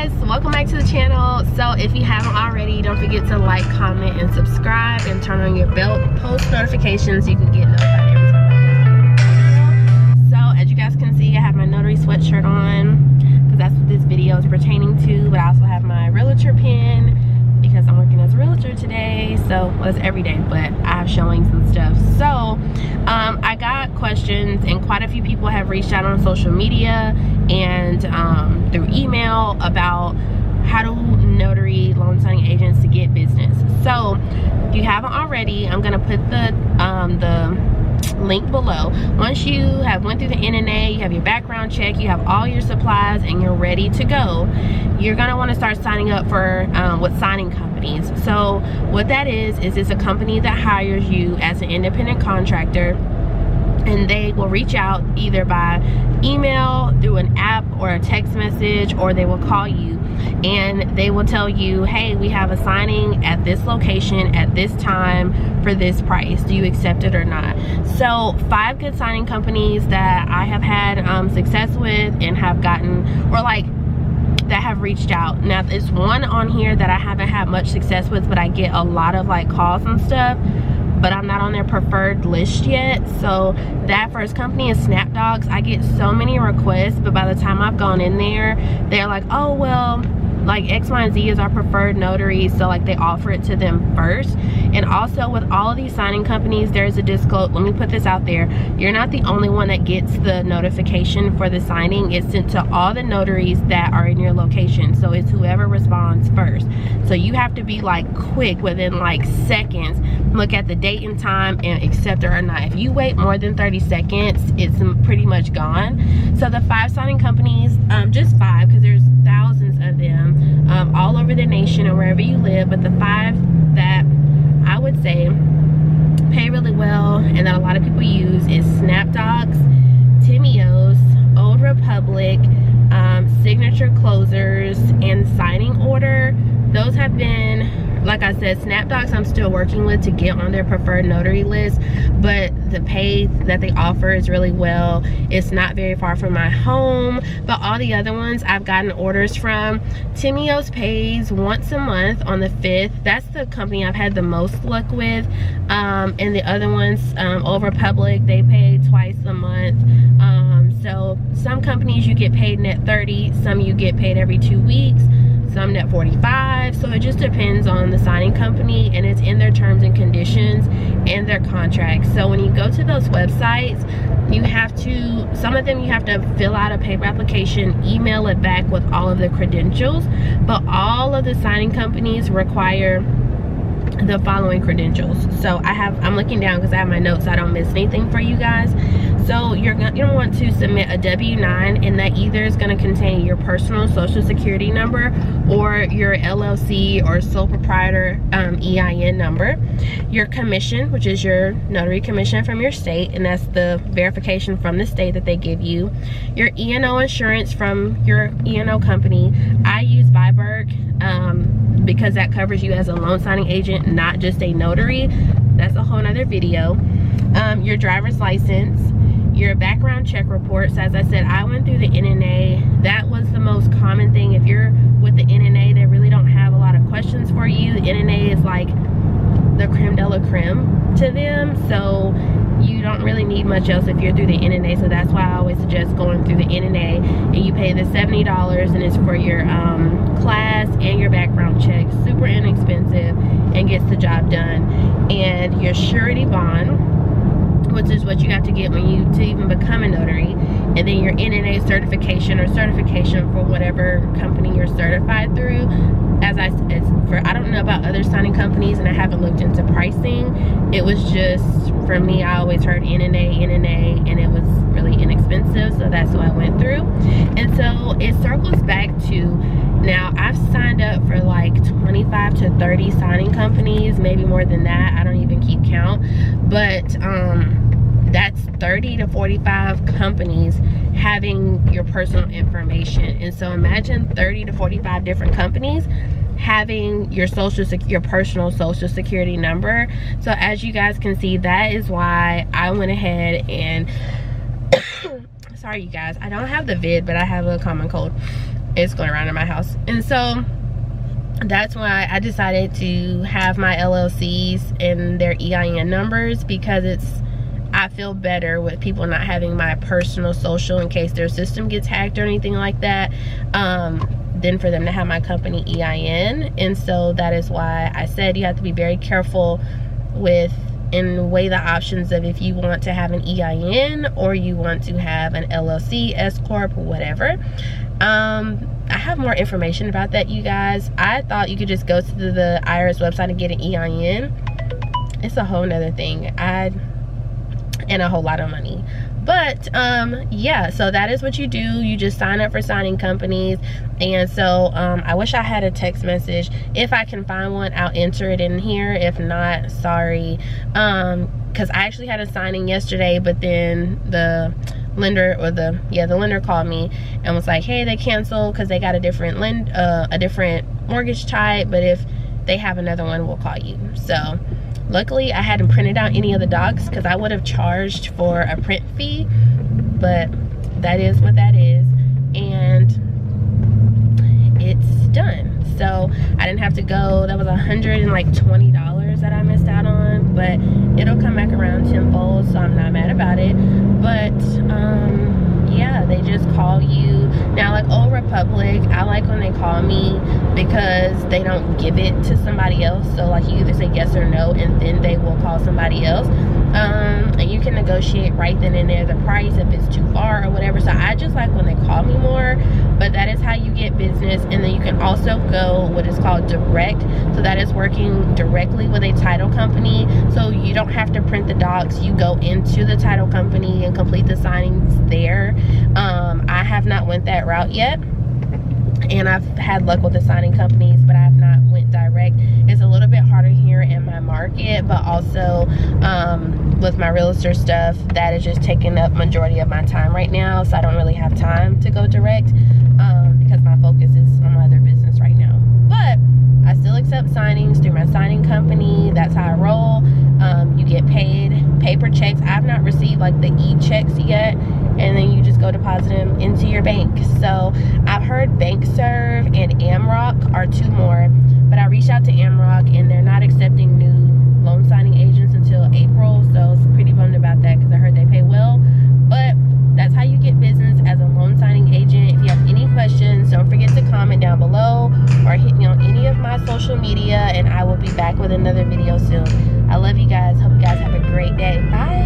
guys, welcome back to the channel. So if you haven't already, don't forget to like, comment, and subscribe, and turn on your bell post notifications so you can get notified every time I post a video. So as you guys can see, I have my Notary sweatshirt on because that's what this video is pertaining to, but I also have my realtor pin because I'm working as a realtor today. So well, it's every day, but I have showings and stuff. So I got questions, and quite a few people have reached out on social media and through email about how to notary loan signing agents to get business. So if you haven't already, I'm gonna put the link below. Once you have went through the NNA, you have your background check, you have all your supplies, and you're ready to go, you're gonna want to start signing up for with signing companies. So what that is it's a company that hires you as an independent contractor, and they will reach out either by email, through an app or a text message, or they will call you and they will tell you, hey, we have a signing at this location at this time for this price. Do you accept it or not? So 5 good signing companies that I have had success with and have gotten, or like that have reached out. Now there's one on here that I haven't had much success with, but I get a lot of like calls and stuff, but I'm not on their preferred list yet. So that first company is Snapdogs. I get so many requests, but by the time I've gone in there, they're like, oh well, like X, Y, and Z is our preferred notary, so like they offer it to them first. And also with all of these signing companies, there's a disclose. Let me put this out there, you're not the only one that gets the notification for the signing. It's sent to all the notaries that are in your location, so it's whoever responds first. So you have to be like quick, within like seconds, look at the date and time and accept it or not. If you wait more than 30 seconds, it's pretty much gone. So the 5 signing companies, just 5 because there's thousands of them all over the nation and wherever you live, but the 5 that I would say pay really well and that a lot of people use is Snapdogs, Timeo's, Old Republic, Signature Closers, and Signing Order. Those have been, like I said, Snapdogs I'm still working with to get on their preferred notary list, but the pay that they offer is really well. It's not very far from my home, but all the other ones I've gotten orders from. Timeo's pays once a month on the 5th. That's the company I've had the most luck with. And the other ones, Old Republic, they pay twice a month. So some companies you get paid net 30, some you get paid every 2 weeks, some net 45. So it just depends on the signing company, and it's in their terms and conditions and their contracts. So when you go to those websites, you have to, some of them you have to fill out a paper application, email it back with all of the credentials, but all of the signing companies require the following credentials. So I'm looking down because I have my notes so I don't miss anything for you guys. So you're gonna want to submit a W-9, and that either is going to contain your personal social security number or your LLC or sole proprietor EIN number, your commission, which is your notary commission from your state, and that's the verification from the state that they give you, your E&O insurance from your E&O company. I use Viberg because that covers you as a loan signing agent, not just a notary. That's a whole nother video. Your driver's license, your background check reports. As I said, I went through the NNA. That was the most common thing. If you're with the NNA, they really don't have a lot of questions for you. The NNA is like the creme de la creme to them, so you don't really need much else if you're through the NNA. So that's why I always suggest going through the NNA, and you pay the $70, and it's for your class and your background check. Super inexpensive and gets the job done. And your surety bond, which is what you have to get when you to even become a notary, and then your NNA certification or certification for whatever company you're certified through. As I said, I don't know about other signing companies, and I haven't looked into pricing. It was just, for me, I always heard NNA, and it was really inexpensive, so that's what I went through. And so it circles back to, now I've signed up for like 25 to 30 signing companies, maybe more than that. I don't even keep count, but that's 30 to 45 companies having your personal information. And so imagine 30 to 45 different companies having your your personal social security number. So as you guys can see, that is why I went ahead and sorry you guys, I don't have the vid, but I have a common cold. It's going around in my house. And so that's why I decided to have my LLCs and their EIN numbers, because I feel better with people not having my personal social in case their system gets hacked or anything like that, than for them to have my company EIN. And so that is why I said you have to be very careful and weigh the options of if you want to have an EIN or you want to have an LLC, S Corp, whatever. I have more information about that, you guys. I thought you could just go to the IRS website and get an EIN. It's a whole nother thing. And a whole lot of money. But yeah, so that is what you do. You just sign up for signing companies. And so I wish I had a text message. If I can find one, I'll enter it in here. If not, sorry. Because I actually had a signing yesterday, but then the lender, or the lender called me and was like, hey, they canceled because they got a different mortgage type, but if they have another one, we'll call you. So luckily I hadn't printed out any of the docs, because I would have charged for a print fee, but that is what that is, and it's done. So I didn't have to go. That was $120 that I missed out on, but it'll come back around tenfold, so I'm not mad about it. But yeah, they just call you now. Like Old Republic, I like when they call me because they don't give it to somebody else. So like you either say yes or no, and then they will call somebody else, and you can negotiate right then and there the price if it's too far or whatever. So I just like when they call me more. But that is how you get business. And then you can also go what is called direct. So that is working directly with a title company. So you don't have to print the docs. You go into the title company and complete the signings there. I have not went that route yet, and I've had luck with the signing companies, but I have not went direct. It's a little bit harder here in my market, but also with my realtor stuff, that is just taking up majority of my time right now, so I don't really have time to go direct, because my focus is on my other business right now. But I still accept signings through my signing company. That's how I roll. You get paid paper checks. I've not received like the e-checks yet, and then you just go deposit them into your bank. So I've heard BankServe and Amrock are two more, but I reached out to Amrock and they're not accepting new loan signing agents until April, so I was pretty bummed about that because I heard they pay well. But that's how you get business as a loan signing agent. If you have any questions, don't forget to comment down below or hit me on any of my social media, and I will be back with another video soon. I love you guys. Hope you guys have a great day. Bye.